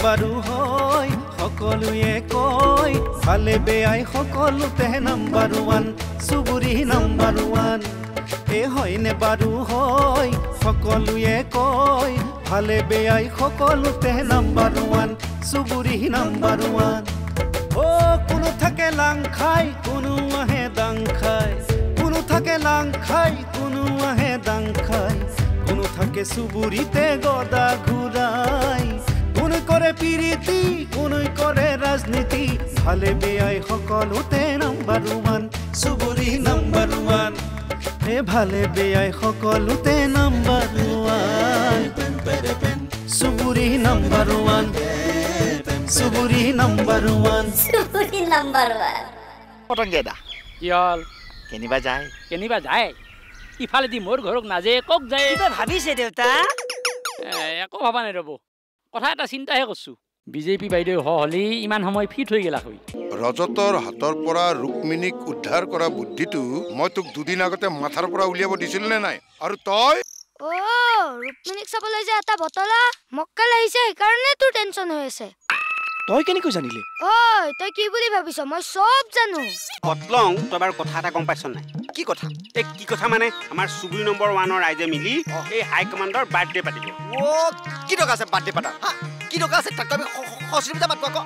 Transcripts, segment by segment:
বাৰু হয় সকলোৱে কয় ভালে বেয়াই সকলোতে নাম্বাৰ 1 চুবুৰী নাম্বাৰ 1 এ হয়নে বাৰু হয় সকলোৱে কয় ভালে বেয়াই সকলোতে নাম্বাৰ 1 চুবুৰী নাম্বাৰ 1 ও কোনো থাকে লাং খাই কোনো আহে দাং খাই কোনো থাকে লাং খাই কোনো আহে দাং খাই কোনো থাকে চুবুৰীতে গদা ঘুৰাই কোন কৰে পিৰিতি কোন কৰে ৰাজনীতি ভালে বেয়াই সকলোতে নাম্বাৰ 1 চুবুৰী নাম্বাৰ 1 এ ভালে বেয়াই সকলোতে নাম্বাৰ 1 চুবুৰী নাম্বাৰ 1 চুবুৰী নাম্বাৰ 1 চুবুৰী নাম্বাৰ 1 পটংগেদা কি হল কেনিবা যায় ইফালেদি মোৰ ঘৰক নাজে কক যায় কিবা ভাবিছে দেউতা একো ভাবা নাই ৰ'ব কথা এটা চিন্তাহে কৰছো বিজেপি বাইদেউ হলি ইমান সময় ফিট হৈ গেলা হৈ ৰজতৰ হাতৰ পৰা ৰুক্মিণীক উদ্ধাৰ কৰা বুদ্ধিটো মই তোক দুদিন আগতে মাথাৰ পৰা উলিয়াব দিছিল নে নাই আৰু তই ৰুক্মিণীক চাবলৈ যে এটা বতলা মক্কেল আহিছে সেইকাৰণে তোৰ টেনচন হৈ আছে তই কেনেকৈ জানিলি তই কি বুলি ভাবিছ মই সব জানো পটলং তই বাৰু কথা এটা গম পাইছ নাই কি কথা কি কথা মানে আমাৰ চুবুৰী নম্বৰ 1 ৰাইজে মিলি এই হাই কমাণ্ডৰ বাৰ্থডে পাতিব কি দৰকাৰ আছে বাৰ্থডে পাতা কি দৰকাৰ আছে তাক আমি সশ্ৰীমিতা মাতব আকৌ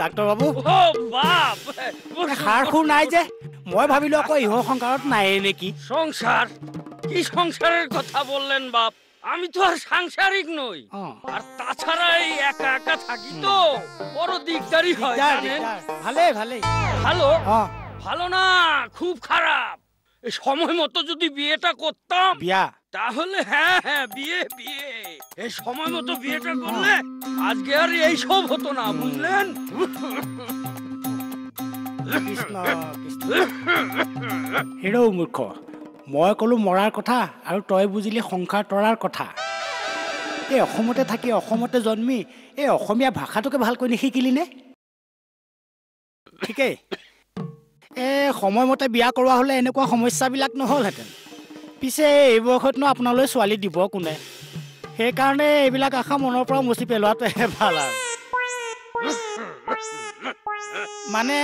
ডাক্তৰ বাবু সাৰ খুৰ নাই যে মই ভাবিলো আকৌ ইহ সংসাৰত নাই নেকি সংসার কি সংসারের কথা বললেন বাপ আমি তো আর সাংসারিক নই আর তাছাড়া এই একা একা থাকি তো বড় দিকদারি হয় জানেন ভালে ভালো ভালো না খুব খারাপ এই সময় মতো যদি বিয়েটা করতাম বিয়া তাহলে হ্যাঁ বিয়ে এই সময় মতো বিয়েটা করলে আজকে আর এই সব হতো না বুঝলেন কৃষ্ণ হেৰৌ মূৰ্খ মই কলো মৰাৰ কথা আৰু তই বুজিলি সংসাৰ তৰাৰ কথা এই অসমতে থাকি অসমতে জন্মি এই অসমীয়া ভাষাটোকে ভালকৈ নিশিকিলি নে ঠিকেই সময়মতে বিয়া কৰোৱা হলে এনেকুৱা সমস্যাবিলাক নহলহেঁতেন পিছে এই বয়সতনো আপোনালৈ ছোৱালী দিব কোনে সেইকাৰণে এইবিলাক আশা মনৰ পৰা মুচি পেলোৱাটোহে ভাল আৰু মানে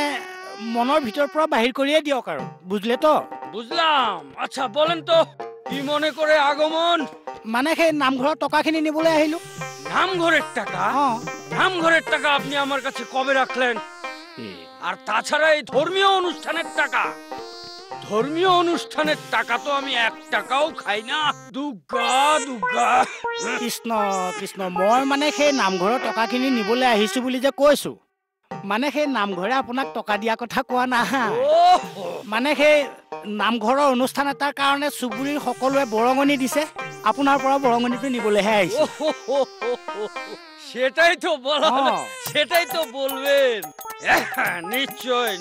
মনৰ ভিতৰৰ পৰা বাহিৰ কৰিয়ে দিয়ক আৰু বুঝলে তো বুঝলাম আচ্ছা বলেন তো কি মনে কৰে আগমন মানে সেই নামঘৰৰ টকাখিনি নিবলৈ আহিলো নামঘরের টাকা আপনি আমার কাছে কবে রাখলেন আর তাছাড়া এই ধর্মীয় অনুষ্ঠানের টাকা তো আমি 1 টাকাও খাই না দুগ্গা কৃষ্ণ কৃষ্ণ মই মানে সেই নামঘৰৰ টকাখিনি নিবলৈ আহিছো বুলি যে কৈছো মানে সেই নামঘৰে আপোনাক টকা দিয়া কথা কোৱা নাই মানে সেই নামঘৰৰ অনুষ্ঠান এটাৰ কাৰণে চুবুৰীৰ সকলোৱে বৰঙণি দিছে আপোনাৰ পৰা বৰঙণিটো নিবলৈহে আহিছে সেটাই তো বলবেন নিশ্চয়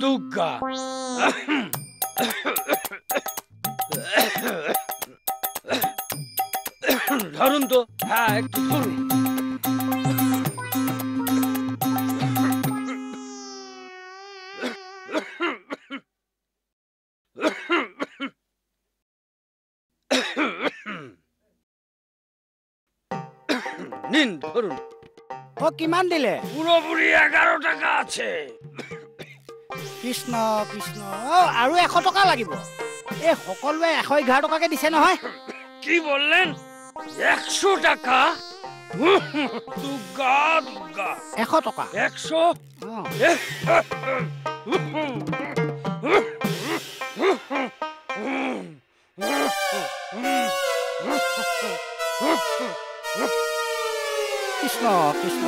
দুগ্গা ধরুন তো হ্যাঁ একটু ধরুন নিন ধরুন কিমান দিলে পুরোপুরি 11 টাকা আছে কৃষ্ণ কৃষ্ণ আৰু 100 টকা লাগিব এই সকলোৱে 111 টকাকে দিছে নহয় কি বললেন 100 টাকা দুগ্গা 100 টাকা 100 কৃষ্ণ কৃষ্ণ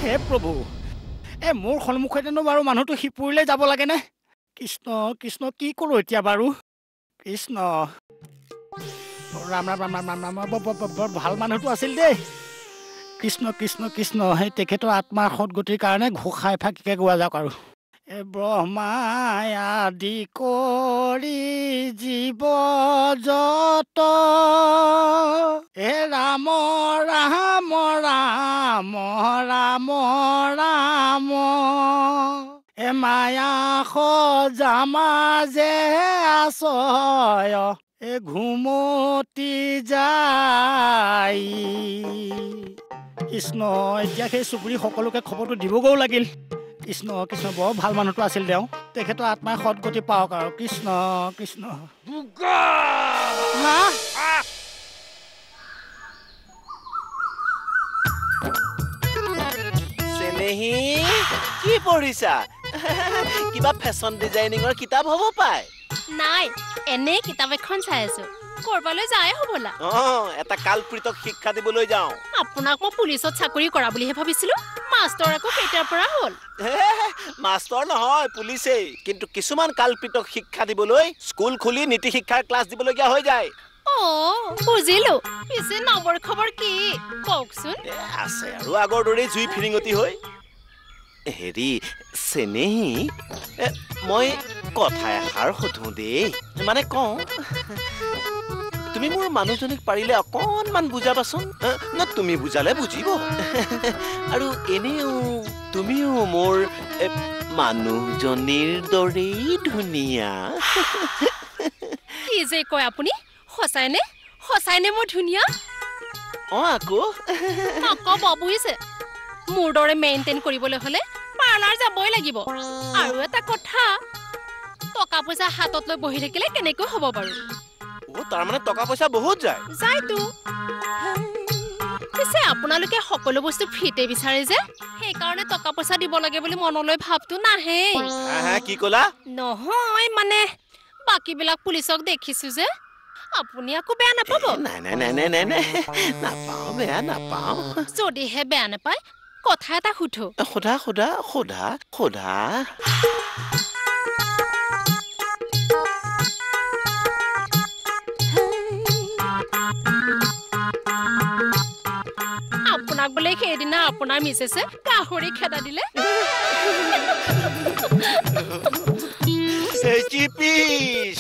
হে প্ৰভু মোৰ সন্মুখতেনো বাৰু মানুহটো শিপুৰিলে যাব লাগে নে কৃষ্ণ কৃষ্ণ কি কৰো এতিয়া বাৰু কৃষ্ণ ৰাম ৰাম ৰাম ৰাম ৰাম বৰ ভাল মানুহটো আছিল দেই কৃষ্ণ কৃষ্ণ কৃষ্ণ সেই তেখেতৰ আত্মাৰ সদগতিৰ কাৰণে ঘোষা এফাকিকে গোৱা যাওক আৰু ব্ৰহ্মাই আদি কৰি জীৱ যত ৰাম ৰাম ৰাম ৰাম ৰাম মায়া সজামা যে আছয় ঘুমতি যায় কৃষ্ণ এতিয়া সেই চুবুৰী সকলোকে খবৰটো দিবগৈও লাগিল কৃষ্ণ কৃষ্ণ বৰ ভাল মানুহটো আছিল তেওঁ তেখেতৰ আত্মাই সদগতি পাওক আৰু কৃষ্ণ কৃষ্ণ চেনেহী কি পঢ়িছা কিবা ফেশ্বন ডিজাইনিঙৰ কিতাপ হ'ব পায় নাই এনে কিতাপ এখন চাই আছো কৰবালৈ যায় হ'বলা এটা কালপ্ৰিতক শিক্ষা দিবলৈ যাওঁ আপোনাক মই পুলিচত চাকৰি কৰা বুলিহে ভাবিছিলো মাষ্টৰ আকৌ কেইটাৰ পৰা হ'ল মাষ্টৰ নহয় পুলিচেই কিন্তু কিছুমান কালপ্ৰিতক শিক্ষা দিবলৈ স্কুল খুলি নীতি শিক্ষাৰ ক্লাছ দিবলগীয়া হৈ যায় বুজিলো পিছে নম্বৰ খবৰ কি কওকচোন আছে আৰু আগৰ দৰেই জুই ফিৰিঙতি হৈ হেৰি চেনেহী মই কথা এষাৰ সুধো দেই মানে কওঁ তুমি মোৰ মানুহজনীক পাৰিলে অকণমান বুজাবাচোন ন তুমি বুজালে বুজিব আৰু এনেও তুমিও মোৰ মানুহজনীৰ দৰেই ধুনীয়া কি যে কয় আপুনি সঁচাইনে মই ধুনীয়া আকৌ নকব বুজিছে মোৰ দৰে মেইনটেইন কৰিবলৈ হলে পাৰ্লাৰ যাবই লাগিব আৰু এটা কথা টকা পইচা হাতত লৈ বহি থাকিলে কেনেকৈ হ'ব বাৰু তাৰ মানে টকা পইচা বহুত যায়তো পিছে আপোনালোকে সকলো বস্তু ফ্ৰীতে বিচাৰে যে সেইকাৰণে টকা পইচা দিব লাগে বুলি মনলৈ ভাবটো নাহে কি ক'লা নহয় মানে বাকীবিলাক পুলিচক দেখিছো যে আপুনি আকৌ বেয়া নাপাব নাই নাপাওঁ বেয়া নাপাওঁ যদিহে বেয়া নাপায় কথা এটা সুধো সোধা আপোনাক বোলে সেইদিনা আপোনাৰ মিছেছে গাহৰি খেদা দিলে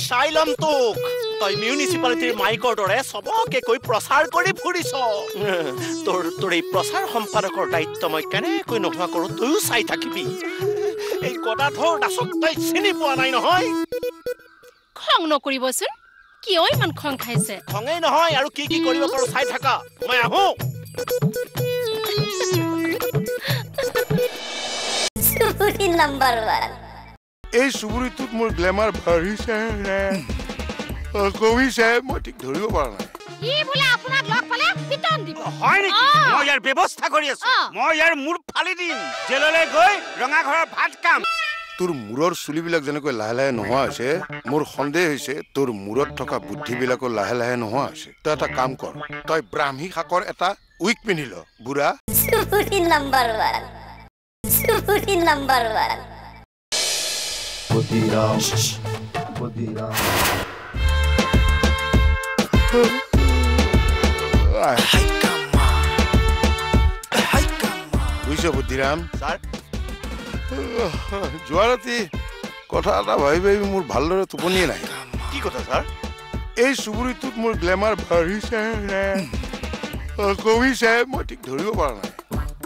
চাইলম তোক তই মিউনিচিপালিটিৰ মাইকৰ দৰে চবকে কৈ প্ৰচাৰ কৰি ফুৰিছ তোৰ এই প্ৰচাৰ সম্পাদকৰ দায়িত্ব মই কেনেকৈ নোহোৱা কৰো তইও চাই থাকিবি এই গদাধৰ দাসক তই চিনি পোৱা নাই নহয় খং নকৰিবচোন কিয় ইমান খং খাইছে খঙেই নহয় আৰু কি কি কৰিব পাৰো চাই থাকা মই আহো চুবুৰী নাম্বাৰ 1 এই চুবুৰীটোত মোৰ গ্লেমাৰ বাঢ়িছে কমিছে মই ঠিক ধৰিব পৰা নাই কি বোলে আপোনাক লগ পালে পিটন দিব হয় নেকি মই ইয়াৰ ব্যৱস্থা কৰি আছো মই ইয়াৰ মূৰ ফালি দিম জেললৈ গৈ ৰঙা ঘৰৰ ভাত কাম তোৰ মূৰৰ চুলিবিলাক যেনেকৈ লাহে লাহে নোহোৱা হৈছে মোৰ সন্দেহ হৈছে তোৰ মূৰত থকা বুদ্ধিবিলাকো লাহে লাহে নোহোৱা হৈছে তই এটা কাম কৰ তই ব্ৰাহ্মী শাকৰ এটা উইক পিন্ধি ল বুঢ়া চুবুৰী নাম্বাৰ 1 বুজিছ বুদ্ধিৰাম ছাৰ যোৱা ৰাতি কথা এটা ভাবি ভাবি মোৰ ভালদৰে টোপনিয়ে নাই কি কথা ছাৰ এই চুবুৰীটোত মোৰ গ্লেমাৰ বাঢ়িছে কমিছে মই ঠিক ধৰিব পৰা নাই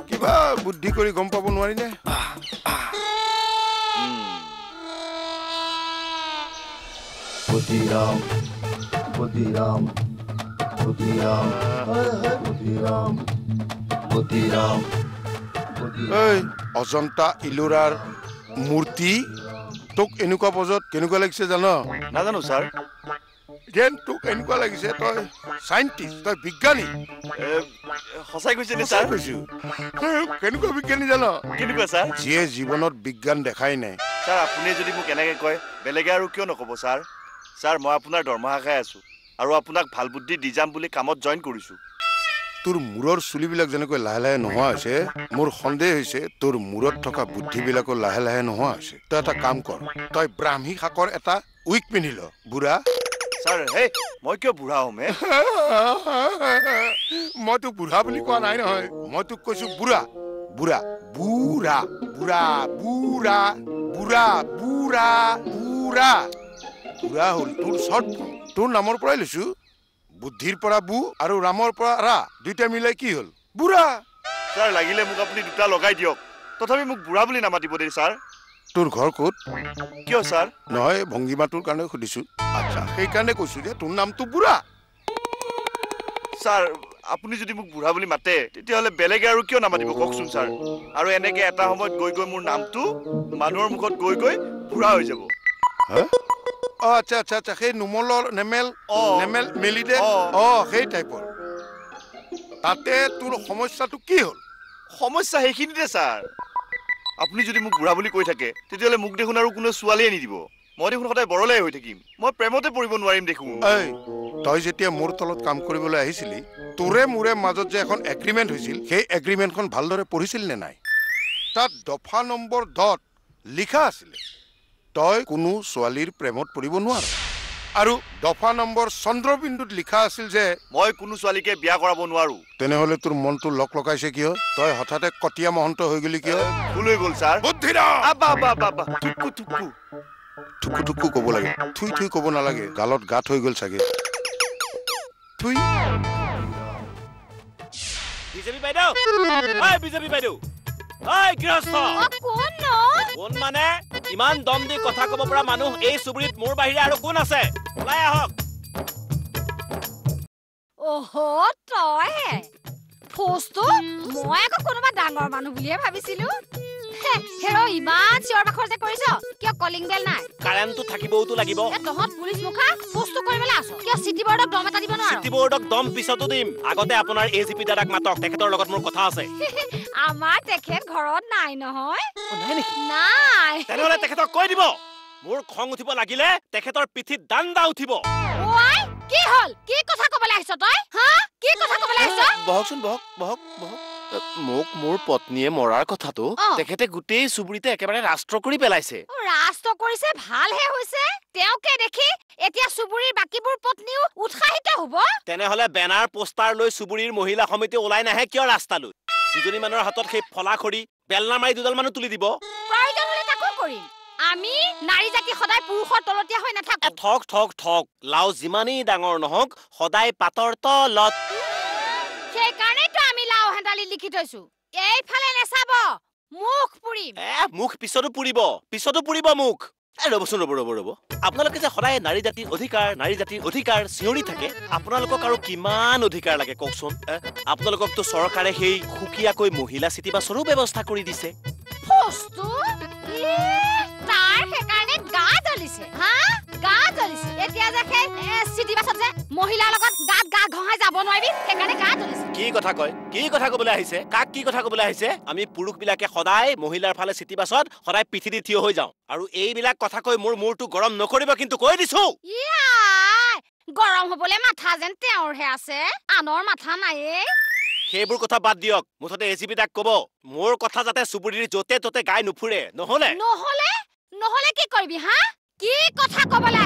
কিবা বুদ্ধি কৰি গম পাব নোৱাৰি নে অজন্তা ইলোৰাৰ মূৰ্তি তোক এনেকুৱা পজত কেনেকুৱা লাগিছে জানো নাজানো ছাৰ যেন তোক এনেকুৱা লাগিছে তই চাইণ্টিষ্ট তই বিজ্ঞানী সঁচাই কৈছে নে ছাৰ কৈছো কেনেকুৱা বিজ্ঞানী জানো কেনেকুৱা ছাৰ যিয়ে জীৱনত বিজ্ঞান দেখাই নাই ছাৰ আপুনি যদি মোক এনেকে কয় বেলেগে আৰু কিয় নক'ব ছাৰ ছাৰ মই আপোনাৰ দৰমহা খাই আছো আৰু আপোনাক ভাল বুদ্ধি দি যাম বুলি কামত জইন কৰিছো তোৰ মূৰৰ চুলিবিলাক যেনেকৈ লাহে লাহে নোহোৱা হৈছে মোৰ সন্দেহ হৈছে তোৰ মূৰত থকা বুদ্ধিবিলাকো লাহে লাহে নোহোৱা হৈছে তই এটা কাম কৰ তই ব্ৰাহ্মী শাকৰ এটা উইক পিন্ধি ল বুঢ়া ছাৰ মই কিয় বুঢ়া হ'ম মই তোক বুঢ়া বুলি কোৱা নাই নহয় মই তোক কৈছো বুঢ়া বুঢ়া বুঢ়া বুঢ়া বুঢ়া বুঢ়া বুঢ়া বুঢ়া বুঢ়া হ'ল তোৰ শৰ্ট তোৰ নামৰ পৰাই লৈছো বুদ্ধিৰ পৰা বু আৰু ৰামৰ পৰা ৰা দুইটা মিলাই কি হ'ল বুঢ়া স্যাৰ লাগিলে মোক আপুনি দুটা লগাই দিয়ক তথাপি মোক বুঢ়া বুলি নামাতিব দেই স্যাৰ তোৰ ঘৰ ক'ত কিয় স্যাৰ নহয় ভংগীমাটোৰ কাৰণে সুধিছো আচ্ছা সেইকাৰণে কৈছো যে তোৰ নামটো বুঢ়া স্যাৰ আপুনি যদি মোক বুঢ়া বুলি মাতে তেতিয়াহ'লে বেলেগে আৰু কিয় নামাতিব কওকচোন স্যাৰ আৰু এনেকে এটা সময়ত গৈ গৈ মোৰ নামটো মানুহৰ মুখত গৈ গৈ বুঢ়া হৈ যাব আচ্ছা আচ্ছা আচ্ছা সেই নুমলৰ নেমেল মেলিদে সেই টাইপৰ তাতে তোৰ সমস্যাটো কি হ'ল সমস্যা সেইখিনিতে স্যাৰ আপুনি যদি মোক বুঢ়া বুলি কৈ থাকে তেতিয়াহ'লে মোক দেখোন আৰু কোনো ছোৱালীয়ে নিদিব মই দেখোন সদায় বৰলাই হৈ থাকিম মই প্ৰেমতে পৰিব নোৱাৰিম দেখোন তই যেতিয়া মোৰ তলত কাম কৰিবলৈ আহিছিলি তোৰে মোৰে মাজত যে এখন এগ্ৰিমেণ্ট হৈছিল সেই এগ্ৰিমেণ্টখন ভালদৰে পঢ়িছিল নে নাই তাত দফা নম্বৰ 10 লিখা আছিলে তই কোনো ছোৱালীৰ প্ৰেমত পৰিব নোৱাৰ আৰু দফা নম্বৰ চন্দ্ৰবিন্দুত লিখা আছিল যে মই কোনো ছোৱালীকে বিয়া কৰাব নোৱাৰো তেনেহ'লে তোৰ মনটো লক লকাইছে কিয় তই হঠাতে কটীয়া মহন্ত হৈ গলি কিয় ভুল হৈ গ'ল ছাৰ বুদ্ধিৰাম আবা বাবা টুকু টুকু টুকু টুকু ক'ব লাগে থুই থুই ক'ব নালাগে গালত গাঁত হৈ গ'ল চাগে থুই বিজেপি বাইদেউ বিজেপি বাইদেউ গৃহস্থ কোন মানে ইমান দম দি কথা ক'ব পৰা মানুহ এই চুবুৰীত মোৰ বাহিৰে আৰু কোন আছে ওলাই আহক ওহো তই ফোজটো মই আকৌ কোনোবা ডাঙৰ মানুহ বুলিয়ে ভাবিছিলো হেৰ ইমান চিঞৰ বাখৰ যে কৰিছ কিয় কলিং বেল নাই কাৰেণ্টটো থাকিবওতো লাগিব তহঁত পুলিচ মুখা ফোজটো কৰিবলৈ আছ কিয় চিটি বৰ্ডক দম এটা দিব নোৱাৰো চিটি বৰ্ডক দম পিছতো দিম আগতে আপোনাৰ এজিপি দাদাক মাতক তেখেতৰ লগত মোৰ কথা আছে আমাৰ তেখেত ঘৰত নাই নহয় নাই নেকি নাই তেনেহ'লে তেখেতক কৈ দিব মোৰ খং উঠিব লাগিলে তেখেতৰ পিঠিত দাণ্ডা উঠিব ওই কি হ'ল কি কথা ক'বলৈ আহিছ তই হা কি কথা ক'বলৈ আহিছ বহকচোন বহক মোক মোৰ পত্নীয়ে মৰাৰ কথাটো তেখেতে গোটেই চুবুৰীতে একেবাৰে ৰাষ্ট্ৰ কৰি পেলাইছে ৰাষ্ট্ৰ কৰিছে ভালহে হৈছে তেওঁকে দেখি এতিয়া চুবুৰীৰ বাকিবোৰ পত্নীও উৎসাহিত হ'ব তেনেহ'লে বেনাৰ পোষ্টাৰ লৈ চুবুৰীৰ মহিলা সমিতি ওলাই নাহে কিয় ৰাস্তালৈ দুজনী মানুহৰ হাতত সেই ফলা খৰি বেলনা মাৰি দুডাল মানুহ তুলি দিব প্ৰয়োজন হ'লে তাকো কৰিম আমি নাৰী জাতি সদায় পুৰুষৰ তলতীয়া হৈ নাথাকো ঠক লাও যিমানেই ডাঙৰ নহওক সদায় পাতৰ তলত সেইকাৰণেতো আমি লাও হেন্দালি লিখি থৈছো এইফালে নেচাব মুখ পুৰিম মুখ পিছতো পুৰিব মুখ ৰ'বচোন ৰ'ব আপোনালোকে যে সদায় নাৰী জাতিৰ অধিকাৰ চিঞৰি থাকে আপোনালোকক আৰু কিমান অধিকাৰ লাগে কওকচোন আপোনালোককতো চৰকাৰে সেই সুকীয়াকৈ মহিলা চিটি বাছৰো ব্যৱস্থা কৰি দিছে তাৰ সেইকাৰণে গা জ্বলিছে এতিয়া যে চিটি বাছত যে মহিলাৰ লগত গা ঘঁহাই যাব নোৱাৰিবি সেইকাৰণে গা জ্বলিছে কি কথা ক'বলৈ আহিছে কাক কি কথা ক'বলৈ আহিছে আমি পুৰুষবিলাকে সদায় মহিলাৰ ফালে চিটি বাছত সদায় পিঠি দি থিয় হৈ যাওঁ আৰু এইবিলাক কথা কৈ মোৰ মূৰটো গৰম নকৰিব কিন্তু কৈ দিছো গৰম হ'বলৈ মাথা যেন তেওঁৰহে আছে আনৰ মাথা নাইয়ে সেইবোৰ কথা বাদ দিয়ক মুঠতে এজিপি দাক ক'ব মোৰ কথা যাতে চুবুৰীৰ য'তে ত'তে গাই নুফুৰে নহ'লে কি কৰিবি হা কি কথা ক'বলৈ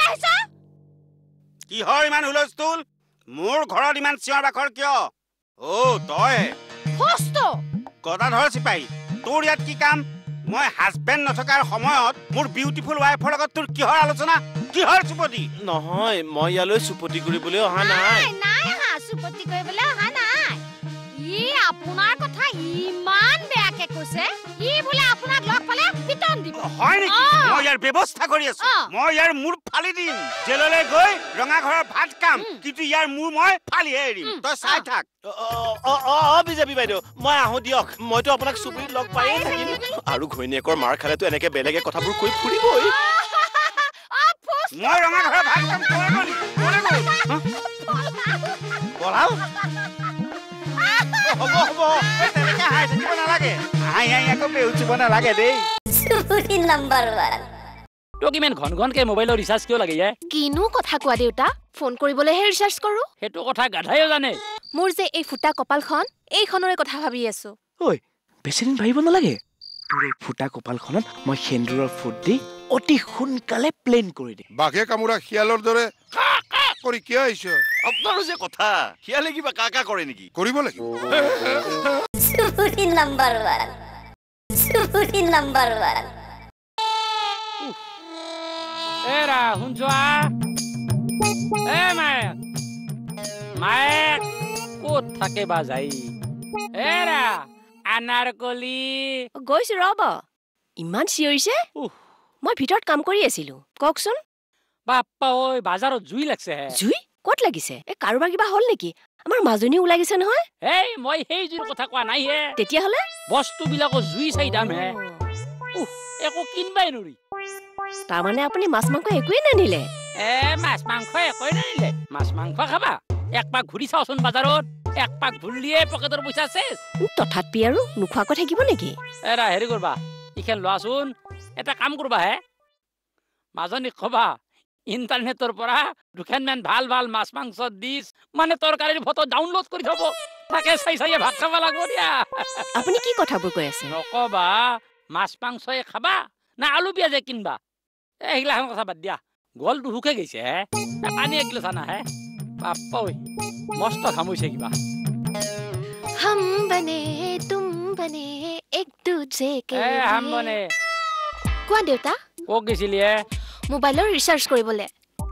আহিছ কিহৰ ইমান হুলস্থুল মোৰ ঘৰত ইমান চিঞৰ বাখৰ কিয় তই গদাধৰ চিপাহী তোৰ ইয়াত কি কাম মই হাজবেণ্ড নথকাৰ সময়ত মোৰ বিউটিফুল ৱাইফৰ লগত তোৰ কিহৰ আলোচনা কিহৰ চুপতি নহয় মই ইয়ালৈ চুপতি কৰিবলৈ অহা নাই চুপতি কৰিবলৈ অহা নাই ই আপোনাৰ কথা ইমান বেয়াকে কৈছে ই বোলে আপোনাক লগ পালে পিটন দিব হয় নেকি মই ইয়াৰ ব্যৱস্থা কৰি আছো মই ইয়াৰ মূৰ ফালি দিম জেললৈ গৈ ৰঙা ঘৰৰ ভাত কাম কিন্তু ইয়াৰ মূৰ মই ফালিহে এৰিম তই চাই থাক বিজেপি বাইদেউ মই আহো দিয়ক মইতো আপোনাক চুবুৰীত লগ পায়েই থাকিম আৰু ঘৈণীয়েকৰ মাৰ খালেতো এনেকে বেলেগে কথাবোৰ কৈ ফুৰিবই মই ৰঙা ঘৰৰ ভাত কাম পলাও হ'ব তেনেকে হাই থাকিব নালাগে হাই আকৌ বেউচিব নালাগে দেই চুবুৰী নাম্বাৰ 1 তোক ইমান ঘনকে মোবাইলৰ ৰিচাৰ্জ কিয় লাগে কিনো কথা কোৱা দেউতা ফোন কৰিবলৈহে ৰিচাৰ্জ কৰো সেইটো কথা গাধাইও জানে মোৰ যে এই ফুটা কপালখন এইখনৰে কথা ভাবি আছো ঐ বেছিদিন ভাবিব নালাগে তোৰ এই ফুটা কপালখনত মই সেন্দুৰৰ ফুট দি অতি সোনকালে প্লেন কৰি দিম বাঘে কামোৰা শিয়ালৰ দৰে কৰি কিয় আহিছ আপোনাৰো যে কথা শিয়ালে কিবা কাকা কৰে নেকি কৰিব লাগিব চুবুৰী নাম্বাৰ 1 চুবুৰী নাম্বাৰ 1 এৰা শুনছোৱা এ মায়ে ক'ত থাকে বা যাই এৰা আনাৰকলি গৈছো ৰব ইমান চিঞৰিছে মই ভিতৰত কাম কৰি আছিলো কওকচোন বাপ্পা ঐ বাজাৰত জুই লাগছে জুই ক'ত লাগিছে এ কাৰোবাৰ কিবা হ'ল নেকি আমাৰ মাজনী ওলাই গৈছে নহয় এই মই সেই জুইৰ কথা কোৱা নাই হে তেতিয়াহ'লে বস্তুবিলাকৰ জুই চাই দাম হে একো কিনবাই নৰি তাৰমানে আপুনি মাছ মাংস একোৱেই নানিলে মাছ মাংস একোৱেই নানিলে মাছ মাংস খাবা এক পাক ঘূৰি চাওচোন বাজাৰত এক পাক ঘূৰিলিয়ে পকেটৰ পইচা শেষ তথাপি আৰু নোখোৱাকৈ থাকিব নেকি এৰা হেৰি কৰবা ইখন লোৱাচোন এটা কাম কৰবা হে মাজনীক কবা ইণ্টাৰনেটৰ পৰা দুখনমান ভাল ভাল মাছ মাংস ডিছ মানে তৰকাৰীৰ ফটো ডাউনলোড কৰি থব তাকে চাই চাই ভাত খাব লাগিব দিয়া আপুনি কি কথাবোৰ কৈ আছে নকবা মাছ মাংসই খাবা না আলু পিঁয়াজে কিনবা এইগিলাখন কথা বাদ দিয়া গলটো শুকে গৈছে হে পানী একগিলাচ আনা হে বাপ্পা ঐ মস্ত ঘামুইছে কিবা हम बने तुम बने एक दूजे के हम बने কোৱা দেউতা কক গৈছিলি হে মোবাইলৰ ৰিচাৰ্জ কৰিবলে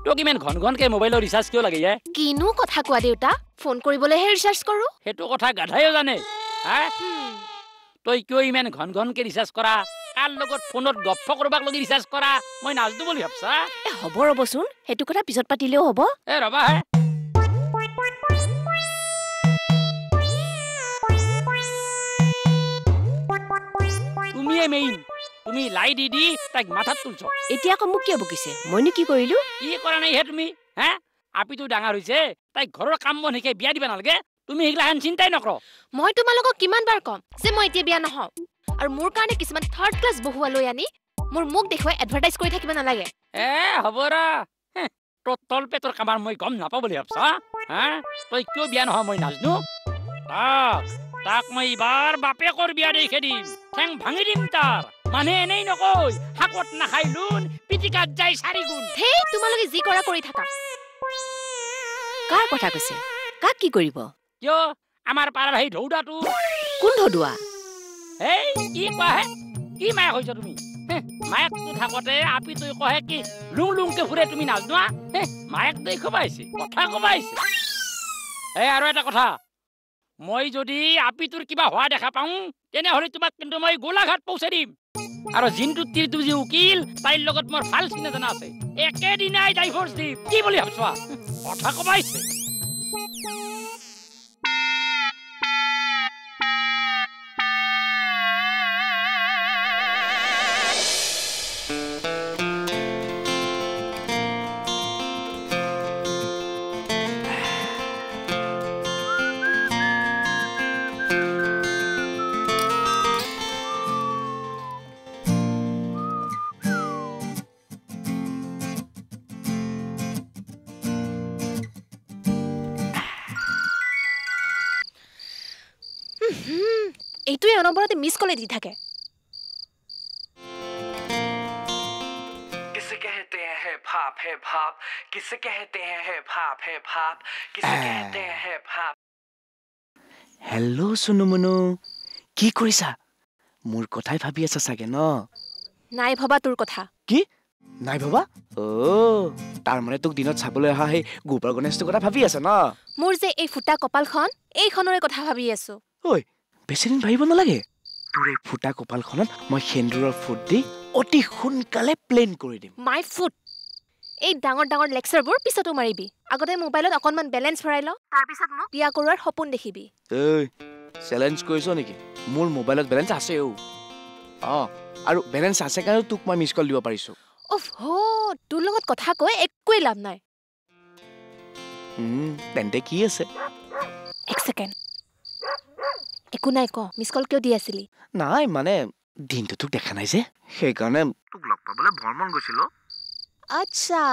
তোক ইমান ঘন ঘনকে মোবাইলৰ ৰিচাৰ্জ কিয় লাগে হে কিনো কথা কোৱা দেউতা ফোন কৰিবলেহে ৰিচাৰ্জ কৰো সেইটো কথা গাধাইও জানে হা তই কিয় ইমান ঘন ঘনকে ৰিচাৰ্জ কৰা কাৰ লগত ফোনত গপ্প কৰবাক লাগি ৰিচাৰ্জ কৰা মই নাজনো বুলি ভাবছা হ'ব ৰবচোন সেইটো কথা পিছত পাতিলেও হ'ব ৰবা হে তুমিয়ে মেইন তুমি লাই দি তাইক মাথাত তুলছ এতিয়া আকৌ মোক কিয় বকিছে মইনো কি কৰিলো কি কৰা নাই হে তুমি হা আপিটো ডাঙৰ হৈছে তাইক ঘৰৰ কাম বন শিকাই বিয়া দিবা নালাগে তুমি সেইগিলাখান চিন্তাই নকৰ মই তোমালোকক কিমান বাৰ কম যে মই এতিয়া বিয়া নহওঁ আৰু মোৰ কাৰণে কিছুমান থাৰ্ড ক্লাছ বহুৱা লৈ আনি মোৰ মুখ দেখুৱাই এডভাৰটাইজ কৰি থাকিব নালাগে হ'ব ৰা তল পেটৰ কামাৰ মই গম নাপাওঁ বুলি ভাবছা হা তই কিয় বিয়া নহয় মই নাজনো তাক মই এইবাৰ বাপেকৰ বিয়া দেখে দিম ঠেং ভাঙি দিম তাৰ মানে এনেই নকয় শাকত নাখাই লুন পিটিকাত যাই 4 গুণ হেই তোমালোকে যি কৰা কৰি থাকা কাৰ কথা কৈছে কাক কি কৰিব কিয় আমাৰ পাৰাৰ সেই ঢৌদাটো কোন ঢৌদুৱা এই কি কোৱা হে কি মায়া হৈছ তুমি মায়াকটো থাকতে আপি তই কহে কি লুং লুংকে ফুৰে তুমি নাজনোৱা মায়াক দেই কবাইছে কথা কবাইছে আৰু এটা কথা মই যদি আপিটোৰ কিবা হোৱা দেখা পাওঁ তেনেহ'লে তোমাক কিন্তু মই গোলাঘাট পৌঁছে দিম আৰু জিন্তু তিৰটো যি উকিল তাইৰ লগত মোৰ ভাল চিনা জানা আছে একেদিনাই ডাইভৰ্চ দিম কি বুলি ভাবছা কথা কবাইছে এইটোৱে অনবৰতে মিছ কলে দি থাকে किसे कहते हैं भाप है भाप किसे कहते हैं भाप है भाप किसे कहते हैं भाप हेलो सुनुमुनु কি কৰিছা মোৰ কথাই ভাবি আছা সাগে ন নাই ভাবা তোৰ কথা কি নাই ভাবা ও তাৰ মানে তোক দিনত চাবলৈ আহা হে গোবৰ গণেশৰ কথা ভাবি আছা ন মোৰ যে এই ফুটা কপালখন এইখনৰে কথা ভাবি আছো ঐ বেছিদিন ভাবিব নালাগে তোৰ এই ফুটা কপালখনত মই সেন্দুৰৰ ফুট দি অতি সোনকালে প্লেন কৰি দিম মাই ফুট এই ডাঙৰ ডাঙৰ লেকচাৰবোৰ পিছতো মাৰিবি আগতে মোবাইলত অকনমান বেলেন্স ভৰাই ল তাৰ পিছত মোক বিয়া কৰোৱাৰ সপোন দেখিবি এই চ্যালেঞ্জ কৰিছ নেকি মোৰ মোবাইলত বেলেন্স আছে আৰু বেলেন্স আছে কাৰণে তোক মই মিছ কল দিব পাৰিছো ওফ হো তোৰ লগত কথা কৈ একোৱে লাভ নাই তেন্তে কি আছে এক সেকেন্ড একো নাই ক মিছ কল কিয় দি আছিলি নাই মানে দিনটো তোক দেখা নাই যে সেইকাৰণে তোক লগ পাবলৈ ভ্ৰমণ গৈছিল আচ্ছা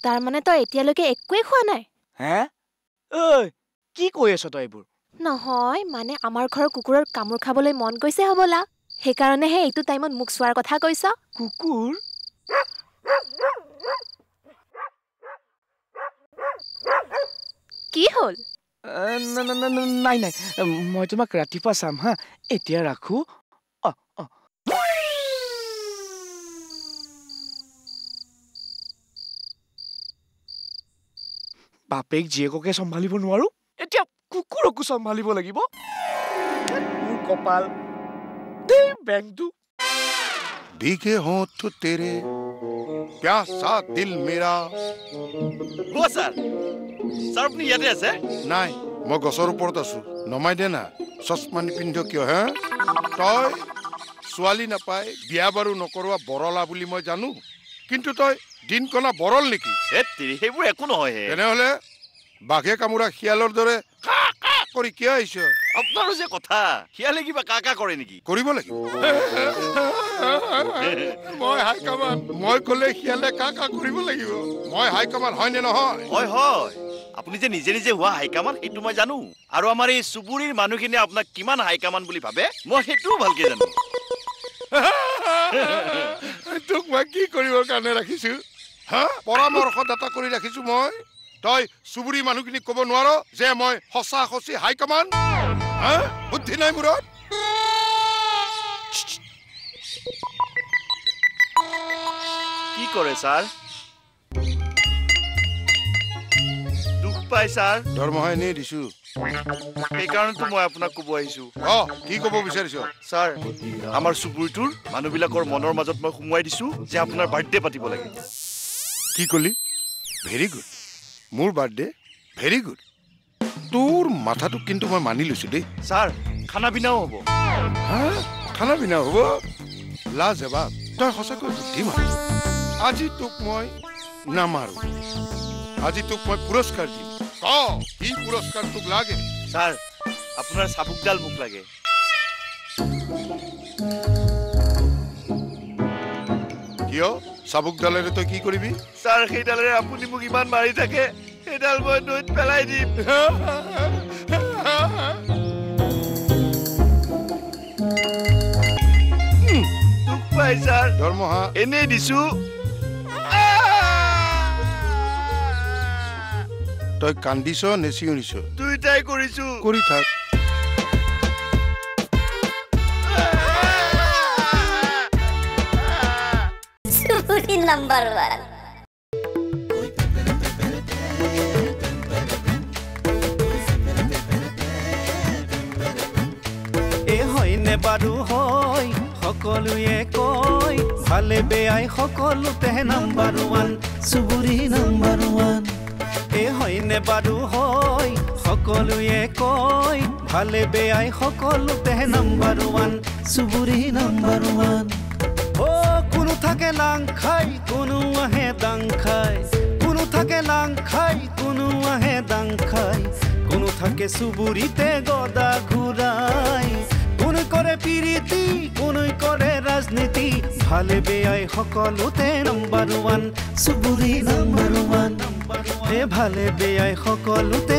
তাৰ মানে তই এতিয়ালৈকে একোৱে খোৱা নাই হে ঐ কি কৈ আছ তই এইবোৰ নহয় মানে আমাৰ ঘৰৰ কুকুৰৰ কামুৰ খাবলৈ মন গৈছে হবলা সেইকাৰণেহে এইটো টাইমত মুখ চোৱাৰ কথা কৈছ কুকুৰ কি হ'ল নাই মই তোমাক ৰাতিপুৱা চাম হা এতিয়া ৰাখো বাপেক জীয়েককে চম্ভালিব নোৱাৰো এতিয়া কুকুৰকো চম্ভালিব লাগিব মোৰ কপাল দে বেংটো भीगे होंठ तेरे प्यासा दिल मेरा हो सर सर अपनी याद আছে নাই মই গছৰ ওপৰত আছো নমাই দে না চশমা নিপিন্ধ কিয় হে তই ছোৱালী নাপাই বিয়া বাৰু নকৰোৱা বৰলা বুলি মই জানো কিন্তু তই দিন কনা বৰল নেকি এ তেৰি হেবোৰ একো নহয় হে তেনেহলে বাঘে কামুৰা শিয়ালৰ দৰে কৰি কিয় আহিছ আপোনাৰ যে কথা শিয়ালে কিবা কাকা কৰে নেকি কৰিব লাগিব মই হাই কামান মই কলে শিয়ালে কাকা কৰিব লাগিব মই হাই কামান হয় নে নহয় হয় হয় আপুনি যে নিজে নিজে হোৱা হাই কামান সেইটো মই জানো আৰু আমাৰ এই সুবুৰীৰ মানুহখিনি আপোনাক কিমান হাই কামান বুলি ভাবে মই সেইটো ভালকে জানো তোক মই কি কৰিবৰ কাৰণে ৰাখিছো হা পৰামৰ্শদাতা কৰি ৰাখিছো মই তই সুবুৰী মানুহখিনি ক'ব নোৱাৰো যে মই সঁচা সঁচি হাই কামান হা বুদ্ধি নাই মূৰত কি কৰে ছাৰ দুখ পাই ছাৰ দৰমহা এনেই দিছো সেইকাৰণেতো মই আপোনাক ক'ব আহিছো কি ক'ব বিচাৰিছ ছাৰ আমাৰ সুবুৰীটোৰ মানুহবিলাকৰ মনৰ মাজত মই সোমোৱাই দিছো যে আপোনাৰ বাৰ্থডে পাতিব লাগে কি কলি ভেৰি গুড মোৰ বাৰ্থডে ভেৰি গুড তোৰ মাথাটো কিন্তু মই মানি লৈছো দেই ছাৰ খানা পিনাও হ'ব খানা পিনা হ'ব লাজবাব তই সঁচাকৈ বুদ্ধিমান আজি তোক মই নামাৰো আজি তোক মই পুৰস্কাৰ দিম কি পুৰস্কাৰ তোক লাগে ছাৰ আপোনাৰ চাবুকডাল মোক লাগে কিয় চাবুকডালেৰে তই কি কৰিবি ছাৰ সেইডালেৰে আপুনি মোক ইমান মাৰি থাকে সেইডাল মই নৈত পেলাই দিম দুখ পাই ছাৰ দৰমহা এনেই দিছো তই কান্দিছ নে চিঞৰিছ দুইটাই কৰিছো কৰি থাক Suburi number 1 বাৰু হয় সকলোৱে কয় ভালে বেয়াই সকলোতে নাম্বাৰ 1 সুবুৰী নাম্বাৰ 1 এ হয়নে বাৰু হয় সকলোৱে কয় ভালে বেয়াই সকলোতে নাম্বাৰ 1 সুবুৰী নাম্বাৰ 1 ও কোনো থাকে লাং খাই কোনো আহে দাং খাই কোনো থাকে লাং খাই কোনো আহে দাং খাই কোনো থাকে সুবুৰীতে গদা ঘুৰাই কোন কৰে পিৰিতি কোন কৰে ৰাজনীতি ভালে বেয়াই সকলোতে নাম্বাৰ 1 সুবুৰী নাম্বাৰ 1 এ ভালে বেয়াই সকলোতে